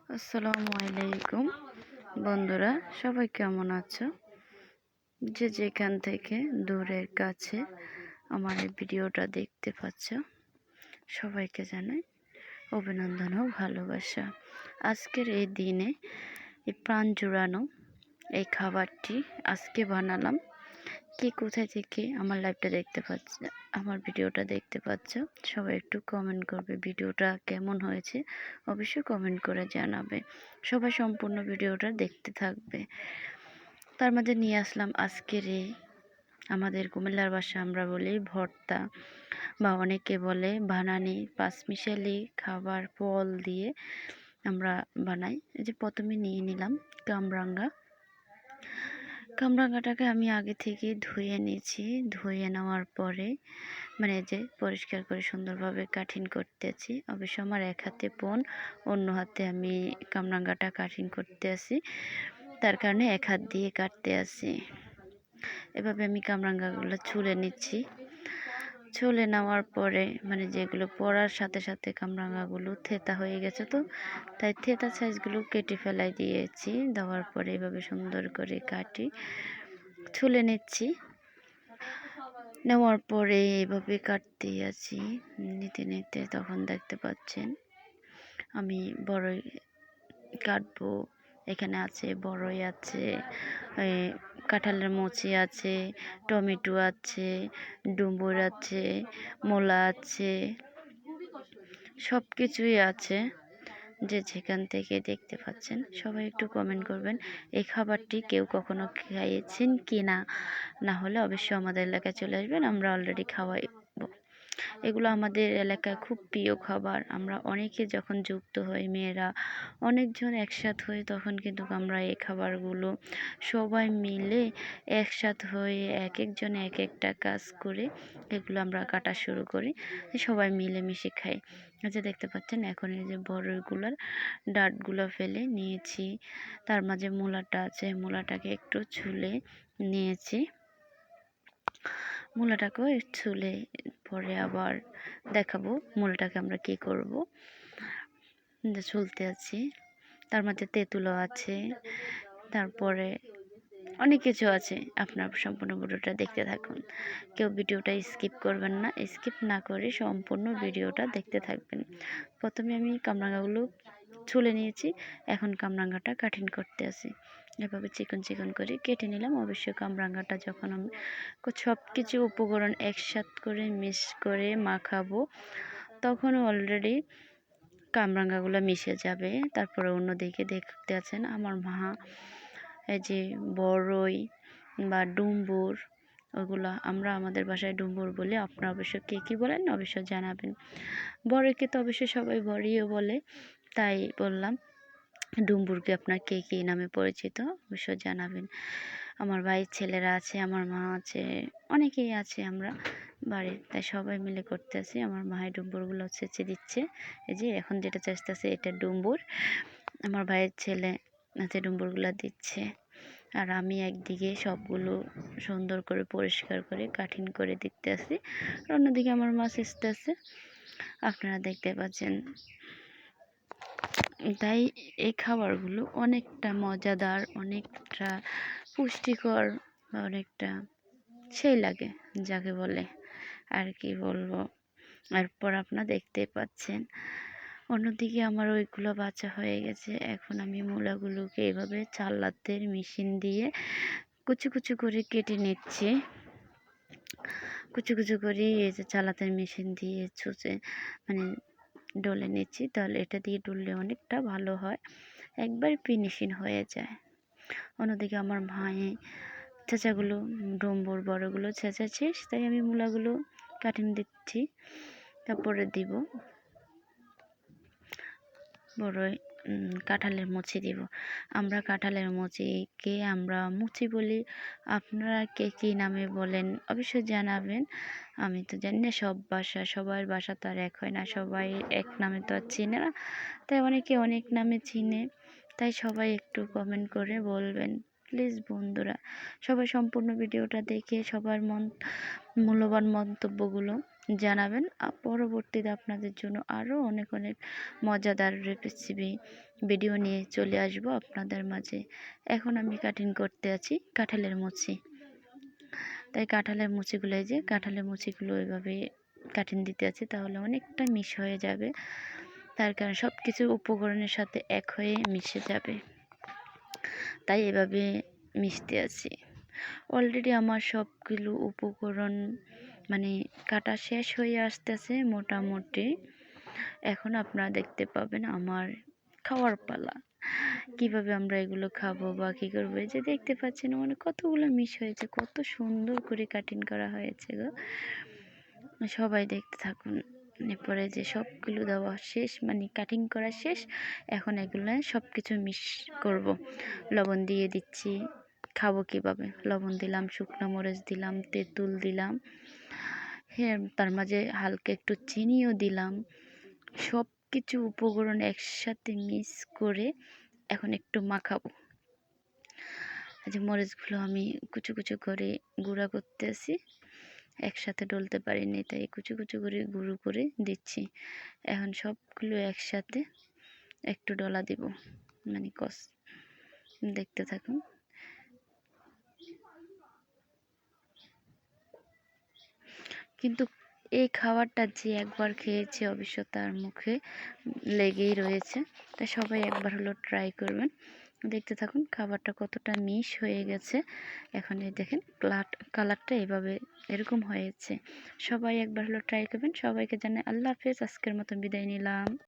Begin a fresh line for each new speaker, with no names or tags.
আসসালামু আলাইকুম বন্ধুরা, সবাই কেমন আছো? যে যেখান থেকে দূরের কাছে আমার এই ভিডিওটা দেখতে পাচ্ছ, সবাইকে জানাই অভিনন্দন ও ভালোবাসা। আজকের এই দিনে এই প্রাণ জুড়ানো এই খাবারটি আজকে বানালাম। কে কোথায় থেকে আমার লাইভটা দেখতে পাচ্ছ, আমার ভিডিওটা দেখতে পাচ্ছ, সবাই একটু কমেন্ট করবে ভিডিওটা কেমন হয়েছে, অবশ্যই কমেন্ট করে জানাবে। সবাই সম্পূর্ণ ভিডিওটা দেখতে থাকবে। তার মাঝে নিয়ে আসলাম আজকের এই আমাদের কুমিল্লার ভাষা আমরা বলি ভর্তা, বা অনেকে বলে বানানি, পাঁচমিশালি খাবার ফল দিয়ে আমরা বানাই। এই যে প্রথমে নিয়ে নিলাম কামরাঙ্গা। কামরাঙ্গাটাকে আমি আগে থেকে ধুয়ে নিয়েছি। ধুয়ে নেওয়ার পরে যে পরিষ্কার করে সুন্দরভাবে কাটিং করতেছি। অবশ্য আমার এক হাতে ফোন, অন্য হাতে আমি কামরাঙ্গাটা কাটিং করতে আসি, তার কারণে এক হাত দিয়ে কাটতে আসি। এভাবে আমি কামরাঙ্গাগুলো ছুলে নিচ্ছি। ছুলে নেওয়ার পরে যেগুলো পড়ার সাথে সাথে কামরাঙ্গাগুলো থেতা হয়ে গেছে, তো তাই থেতা সাইজগুলো কেটে ফেলাই দিয়েছি। দেওয়ার পরে এভাবে সুন্দর করে কাটি ছুলে নিচ্ছি। নেওয়ার পরে এভাবে কাটতে আছি, নিতে নিতে তখন দেখতে পাচ্ছেন আমি বড়ই কাটবো। এখানে আছে বড়ই আছে, কাঁঠালের মুচি আছে, টমেটো আছে, ডুমুর আছে, মূলা আছে, সব কিছুই আছে। যে যেখান থেকে দেখতে পাচ্ছেন সবাই একটু কমেন্ট করবেন এই খাবারটি কেউ কখনো খাইয়েছেন কি না, না হলে অবশ্যই আমাদের এলাকায় চলে আসবেন, আমরা অলরেডি খাওয়াই। এগুলো আমাদের এলাকায় খুব প্রিয় খাবার। আমরা অনেকে যখন যুক্ত হই, মেয়েরা অনেকজন একসাথে হই, তখন কিন্তু আমরা এই খাবারগুলো সবাই মিলে একসাথে হয়ে এক একজনে এক একটা কাজ করে এগুলো আমরা কাটা শুরু করি, সবাই মিলেমিশে খাই। যে দেখতে পাচ্ছেন এখন এই যে বড়ইগুলোর ডাঁটগুলো ফেলে নিয়েছি। তার মাঝে মূলাটা আছে, মূলাটাকে একটু ছুলে নিয়েছি। মূলাটাকেও ছুলে পরে আবার দেখাবো মূলটাকে আমরা কি করব। চলতে আছি, তার মধ্যে তেঁতুলও আছে, তারপরে অনেক কিছু আছে। আপনার সম্পূর্ণ ভিডিওটা দেখতে থাকুন, কেউ ভিডিওটা স্কিপ করবেন না, স্কিপ না করে সম্পূর্ণ ভিডিওটা দেখতে থাকবেন। প্রথমে আমি কামরাঙ্গাগুলো ছুলে নিয়েছি, এখন কামরাঙ্গাটা কাটিং করতে আসি। এভাবে চিকন চিকন করে কেটে নিলাম। অবশ্যই কামরাঙ্গাটা যখন আমি সব কিছু উপকরণ একসাথে করে মিক্স করে মাখাবো, তখন অলরেডি কামরাঙ্গাগুলো মিশে যাবে। তারপরে অন্যদিকে দেখতে আছেন আমার মা এই যে বড়ই বা ডুম্বুর, ওগুলো আমরা আমাদের বাসায় ডুম্বুর বলি, আপনারা অবশ্য কে কী বলেন অবশ্যই জানাবেন। বড়ইকে তো অবশ্যই সবাই বড়িও বলে, তাই বললাম ডুম্বুরকে আপনার কে কী নামে পরিচিত অবশ্যই জানাবেন। আমার ভাইয়ের ছেলেরা আছে, আমার মা আছে, অনেকেই আছে আমরা বাড়ির, তাই সবাই মিলে করতে আসি। আমার মায়ের ডুম্বুরগুলো ছেঁচে দিচ্ছে। এই যে এখন যেটা চেঁচতেছে এটা ডুম্বুর, আমার ভাইয়ের ছেলে আছে ডুম্বুরগুলো দিচ্ছে, আর আমি একদিকে সবগুলো সুন্দর করে পরিষ্কার করে কাঠিং করে দিতে আসি, আর অন্যদিকে আমার মা ছেঁচতে আছে, আপনারা দেখতে পাচ্ছেন। তাই এই খাবারগুলো অনেকটা মজাদার, অনেকটা পুষ্টিকর, অনেকটা সেই লাগে যাকে বলে, আর কি বলবো। এরপর আপনারা দেখতে পাচ্ছেন অন্যদিকে আমার ওইগুলো বাছা হয়ে গেছে। এখন আমি মূলাগুলোকে এভাবে চাল্লাতের মেশিন দিয়ে কুচু কুচু করে কেটে নিচ্ছি। কুচু কুচু করে এই যে চালাতের মেশিন দিয়ে ছুঁচে ডলে নিচ্ছি, তাহলে এটা দিয়ে ডললে অনেকটা ভালো হয়, একবার ফিনিশিং হয়ে যায়। অন্যদিকে আমার ভাই ছেঁচাগুলো ডম্বুর বড়গুলো ছেঁচাচ্ছে, তাই আমি মূলাগুলো কাটিং দিচ্ছি। তারপরে দিব বড়ই, কাঁঠালের মুচি দিব। আমরা কাঁঠালের মুচিকে আমরা মুচি বলি, আপনারা কে কী নামে বলেন অবশ্যই জানাবেন। আমি তো জানি না, সবার বাসা তো আর এক হয় না, সবাই এক নামে তো আর চিনে না, তাই অনেকে অনেক নামে চিনে, তাই সবাই একটু কমেন্ট করে বলবেন প্লিজ বন্ধুরা। সবাই সম্পূর্ণ ভিডিওটা দেখে সবার মূল্যবান মন্তব্যগুলো জানাবেন। পরবর্তীতে আপনাদের জন্য আরও অনেক অনেক মজাদার রেসিপি ভিডিও নিয়ে চলে আসবো আপনাদের মাঝে। এখন আমি কাটিং করতে আছি কাঁঠালের মুচি। তাই কাঁঠালের মুচিগুলো, এই যে কাঁঠালের মুচিগুলো এভাবে কাটিং দিতে আছি, তাহলে অনেকটা মিশ হয়ে যাবে। তার কারণে সব কিছু উপকরণের সাথে এক হয়ে মিশে যাবে, তাই এভাবে মিশতে আছি। অলরেডি আমার সবগুলো উপকরণ মানে কাটা শেষ হয়ে আসতেছে মোটামুটি। এখন আপনারা দেখতে পাবেন আমার খাওয়ার পালা। কিভাবে আমরা এগুলো খাবো বা কী করবো, এই যে দেখতে পাচ্ছেন মানে কতগুলো মিশ হয়েছে, কত সুন্দর করে কাটিং করা হয়েছে গো। সবাই দেখতে থাকুন। এরপরে যে সবগুলো দেওয়া শেষ, মানে কাটিং করা শেষ, এখন এগুলো সব কিছু মিশ করব। লবণ দিয়ে দিচ্ছি। খাবো কীভাবে, লবণ দিলাম, শুকনো মরিচ দিলাম, তেঁতুল দিলাম, হ্যাঁ তার মাঝে হালকা একটু চিনিও দিলাম। সব কিছু উপকরণ একসাথে মিক্স করে এখন একটু মাখাবো। যে মরিচগুলো আমি কুচু কুচু করে গুঁড়া করতেছি, একসাথে ডলতে পারিনি তাই কুচু কুচু করে গুঁড়ো করে দিচ্ছি। এখন সবগুলো একসাথে একটু ডলা দিব, মানে কষ। দেখতে থাকুন। কিন্তু এই খাবারটা যে একবার খেয়েছে অবশ্য তার মুখে লেগেই রয়েছে, তাই সবাই একবার হলো ট্রাই করবেন। দেখতে থাকুন খাবারটা কতটা মিশ হয়ে গেছে। এখন এই দেখেন কালারটা এভাবে এরকম হয়েছে। সবাই একবার হলো ট্রাই করবেন। সবাইকে জানাই আল্লাহ হাফেজ। আজকের মতো বিদায় নিলাম।